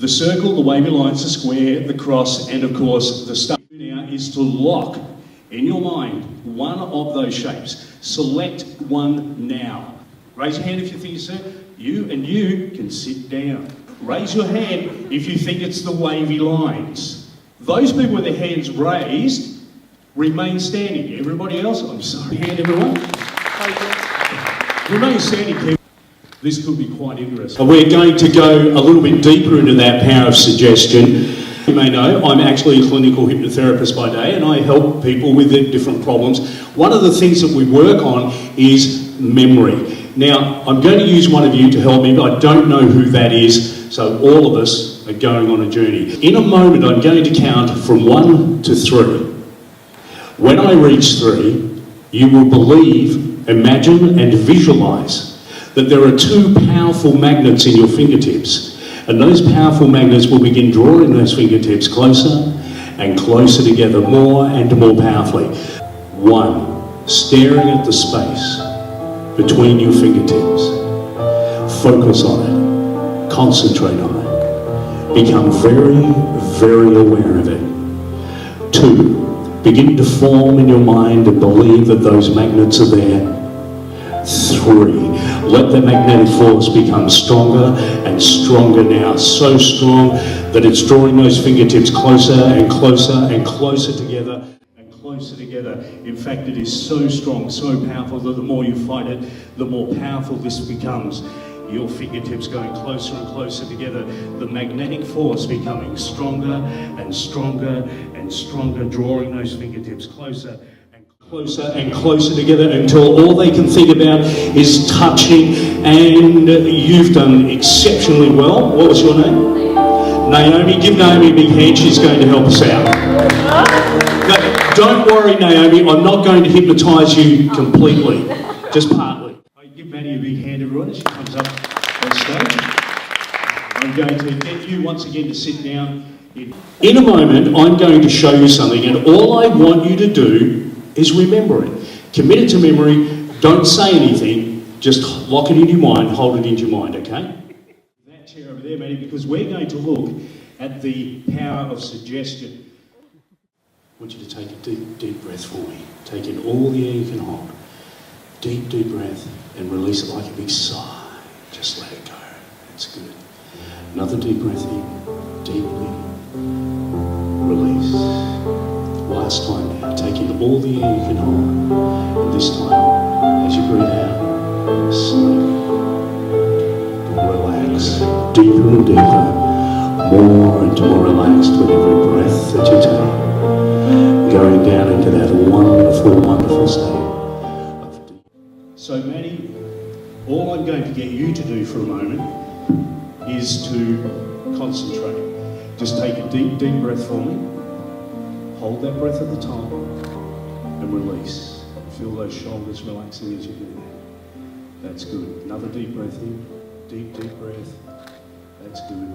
circle, the wavy lines, the square, the cross, and of course the star. Now is to lock in your mind one of those shapes. Select one now. Raise your hand if you think it's it. You can sit down. Raise your hand if you think it's the wavy lines. Those people with their hands raised, remain standing. Everybody else, I'm sorry. Hand everyone. Remain standing. This could be quite interesting. We're going to go a little bit deeper into that power of suggestion. You may know I'm actually a clinical hypnotherapist by day, and I help people with their different problems. One of the things that we work on is memory. Now, I'm going to use one of you to help me, but I don't know who that is, so all of us are going on a journey. In a moment, I'm going to count from 1 to 3. When I reach 3, you will believe, imagine, and visualise that there are 2 powerful magnets in your fingertips. And those powerful magnets will begin drawing those fingertips closer and closer together, more and more powerfully. 1, staring at the space between your fingertips. Focus on it. Concentrate on it. Become very, very aware of it. 2, begin to form in your mind and believe that those magnets are there. 3, let the magnetic force become stronger and stronger now, so strong that it's drawing those fingertips closer and closer and closer together and closer together. In fact, it is so strong, so powerful that the more you fight it, the more powerful this becomes. Your fingertips going closer and closer together, the magnetic force becoming stronger and stronger and stronger, drawing those fingertips closer and closer together until all they can think about is touching. And you've done exceptionally well. What was your name? Naomi. Give Naomi a big hand. She's going to help us out. No, don't worry, Naomi. I'm not going to hypnotise you completely, just partly. Give Maddie a big hand, everyone, as she comes up on stage. I'm going to get you once again to sit down. In a moment, I'm going to show you something, and all I want you to do is remember it. Commit it to memory. Don't say anything. Just lock it in your mind. Hold it into your mind, okay? That chair over there, Maddie, because we're going to look at the power of suggestion. I want you to take a deep, deep breath for me. Take in all the air you can hold. Deep, deep breath, and release it like a big sigh. Just let it go. That's good. Another deep breath in. Deeply. Release. Last time now, take in all the air you can hold. And this time, as you breathe out, slowly relax. Deeper and deeper, more and more relaxed with every breath that you take. Going down into that wonderful, wonderful state. So Maddie, all I'm going to get you to do for a moment is to concentrate. Just take a deep, deep breath for me. Hold that breath at the top and release. Feel those shoulders relaxing as you do that. That's good. Another deep breath in. Deep, deep breath. That's good.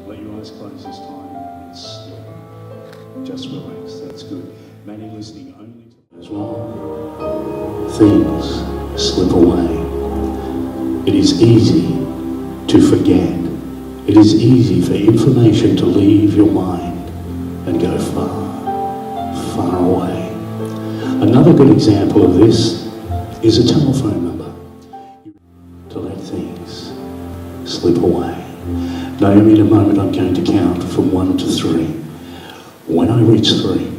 Let your eyes close this time and slow. Just relax. That's good. Maddie, listening only to as well. Things slip away. It is easy to forget. It is easy for information to leave your mind and go far away. Another good example of this is a telephone number. To let things slip away. Naomi, in a moment I'm going to count from 1 to 3. When I reach 3,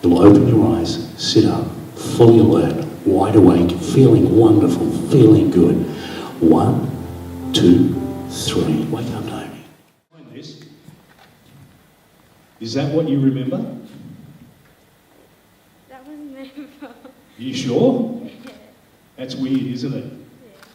you'll open your eyes, sit up, fully alert, wide awake, feeling wonderful, feeling good. 1, 2, 3. Wake up, Naomi. Is that what you remember? You sure? Yeah. That's weird, isn't it? Yeah.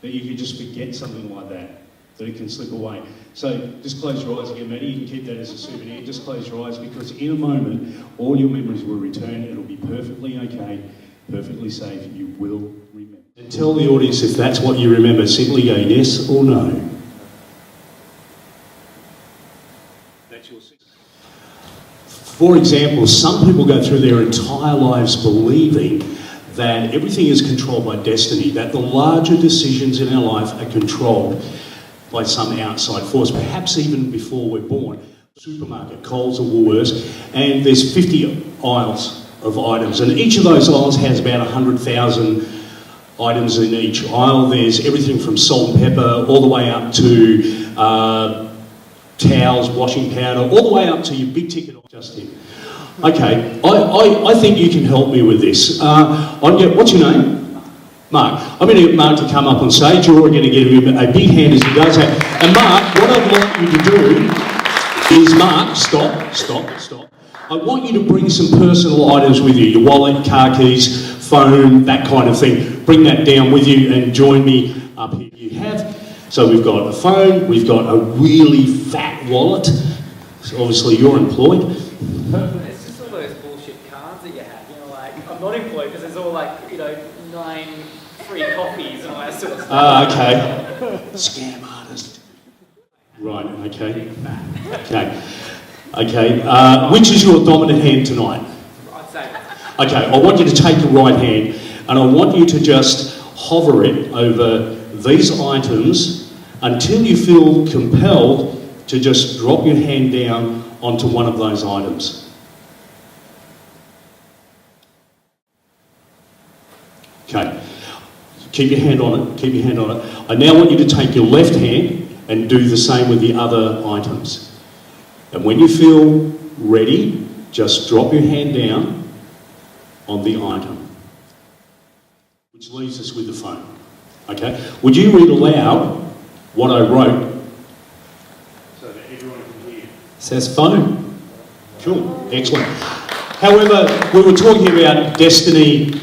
That you can just forget something like that it can slip away. So just close your eyes again, Maddie. You can keep that as a souvenir. Just close your eyes, because in a moment, all your memories will return. It'll be perfectly okay, perfectly safe. You will remember. And tell the audience if that's what you remember. Simply go yes or no. That's your secret. For example, some people go through their entire lives believing that everything is controlled by destiny, that the larger decisions in our life are controlled by some outside force, perhaps even before we're born. Supermarket, Coles or Woolworths, and there's 50 aisles of items, and each of those aisles has about 100,000 items in each aisle. There's everything from salt and pepper all the way up to towels, washing powder, all the way up to your big ticket. Justin. Okay, I think you can help me with this. What's your name? Mark. I'm going to get Mark to come up on stage. You're already going to give him a big hand as he does that. And Mark, what I'd like you to do is, Mark, stop. I want you to bring some personal items with you, your wallet, car keys, phone, that kind of thing. Bring that down with you and join me up here. So we've got a phone, we've got a really fat wallet. So obviously you're employed. It's just all those bullshit cards that you have, you know, like, I'm not employed because there's all like, 9 free coffees and all that sort of stuff. Okay. Scam artist. Right, okay. Which is your dominant hand tonight? I'd say. Okay, I want you to take your right hand and I want you to just hover it over these items until you feel compelled to just drop your hand down onto one of those items. Okay, keep your hand on it, I now want you to take your left hand and do the same with the other items. And when you feel ready, just drop your hand down on the item. Which leaves us with the phone. Okay, would you read aloud what I wrote so that everyone can hear? It says phone. Cool, excellent. However, we were talking about destiny,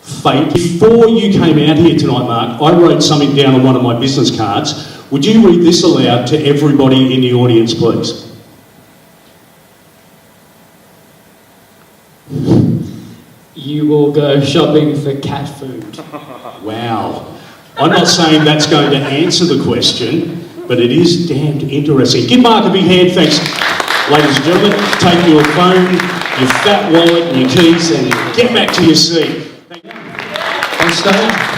fate. Before you came out here tonight, Mark, I wrote something down on one of my business cards. Would you read this aloud to everybody in the audience, please? You will go shopping for cat food. Wow. I'm not saying that's going to answer the question, but it is damned interesting. Give Mark a big hand, thanks. Ladies and gentlemen, take your phone, your fat wallet and your keys and get back to your seat. Thank you. On stage.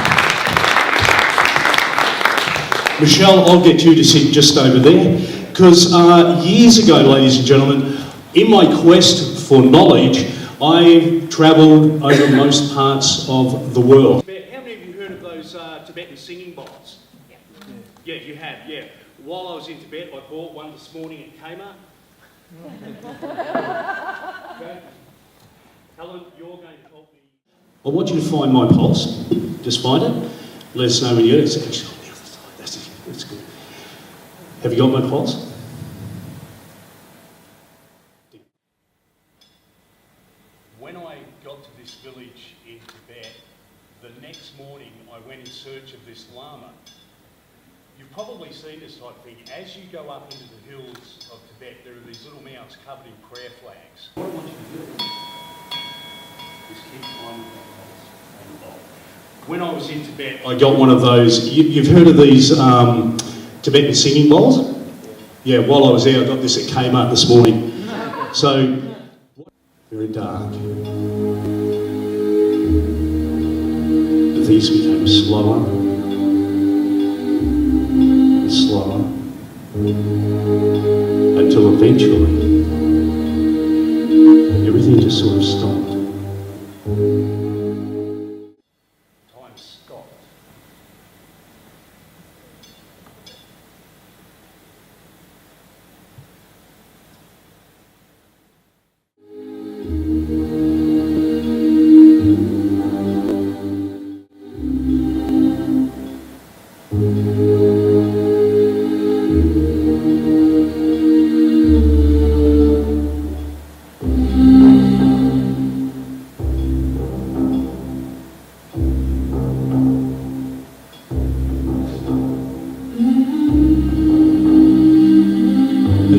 Michelle, I'll get you to sit just over there, because years ago, ladies and gentlemen, in my quest for knowledge, I travelled over most parts of the world. How many of you heard of those Tibetan singing bowls? Yeah, you have, yeah. While I was in Tibet, I bought one this morning at Kmart. Okay. Helen, you're going to help me. I want you to find my pulse. Just find it. Let us know when you're. It's actually on the other side. That's good. Have you got my pulse? When I got to this village in Tibet, the next morning I went in search of this lama. You've probably seen this type of thing. As you go up into the hills of Tibet, there are these little mounds covered in prayer flags. What I want you to do is keep climbing that pulse. When I was in Tibet, I got one of those. You've heard of these Tibetan singing bowls? Yeah, while I was there, I got this at Kmart this morning. So, very dark. These became slower and slower until eventually everything just sort of stopped. Time stopped.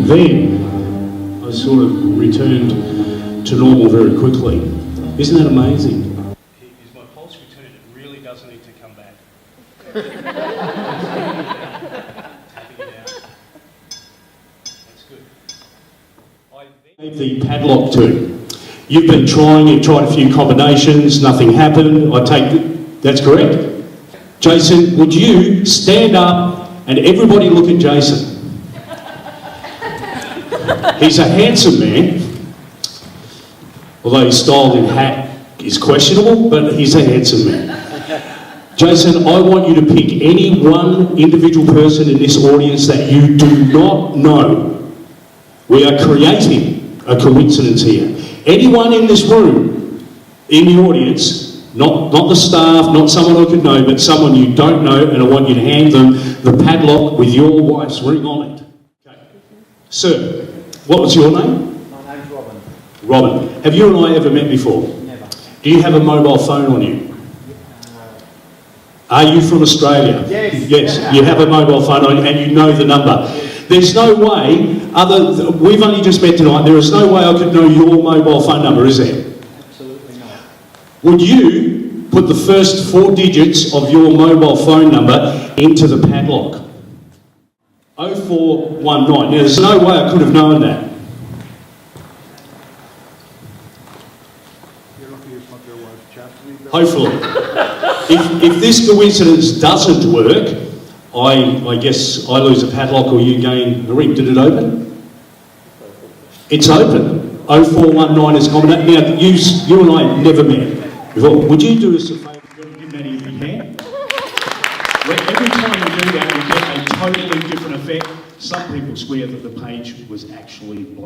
Then I sort of returned to normal very quickly. Isn't that amazing? Is my pulse returned? It really does need to come back. Tapping it out. That's good. I gave the padlock to. You've been trying, you've tried a few combinations, nothing happened. I take it, that's correct? Jason, would you stand up And everybody look at Jason. He's a handsome man, although his style in hat is questionable, but he's a handsome man. Jason, I want you to pick any one individual person in this audience that you do not know. We are creating a coincidence here. Anyone in this room, in the audience, not the staff, not someone I could know, but someone you don't know, and I want you to hand them the padlock with your wife's ring on it. Okay. Sir, what was your name? My name's Robin. Robin. Have you and I ever met before? Never. Do you have a mobile phone on you? Are you from Australia? Yes. Yes, you have a mobile phone on and you know the number. There's no way, we've only just met tonight, there is no way I could know your mobile phone number, is there? Absolutely not. Would you put the first 4 digits of your mobile phone number into the padlock? 0419. Now, there's no way I could have known that. You're lucky it's not your wife chatting me. Hopefully. If this coincidence doesn't work, I guess I lose a padlock or you gain a ring. Did it open? It's open. 0419 is common. Now, you and I never met before. Would you do us a favour and give Maddie if you can? Every time we do that, we get a totally different effect. Some people swear that the page was actually blank.